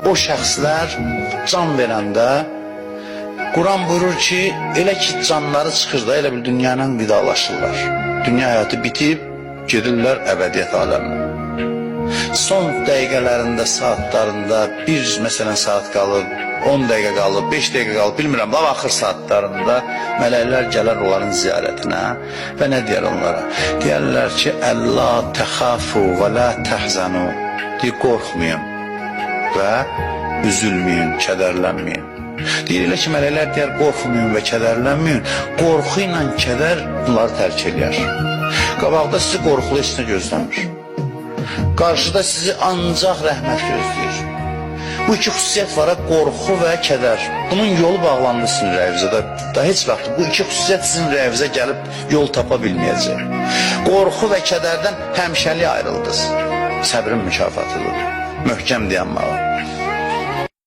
O şəxslər can verəndə Quran buyurur ki, elə ki canları çıxır da, elə bir dünyanın vidalaşırlar. Dünya həyatı bitib, gedirlər əbədiyyət aləminə. Son dəqiqələrində, saatlarında, məsələn saat qalıb, 10 dəqiqə qalıb, 5 dəqiqə qalıb, bilmirəm, axır saatlarında mələklər gələr onların ziyarətinə və nə deyər onlara? Deyərlər ki, Əllə təxafu və lə təhzənu, deyir, qorxmayın və üzülməyin, kədərlənməyin. Deyirlər ki, mələklər deyər, qorxmayın və kədərlənməyin, qorxu ilə kədər bunları tərk eləyər. Qabaqda sizi qorxulu heç nə gözləmir. Qarşıda sizi ancaq rəhmət gözləyir. Bu iki xüsusiyyət var, qorxu və kədər. Bunun yolu bağlandı sizin ürəyinizə da heç vaxt bu iki xüsusiyyət sizin ürəyinizə gəlib yol tapa bilməyəcək. Qorxu və kədərdən həmişəlik ayrıldınız. Səbrin mükafatıdır. Möhkəm dayanmağa.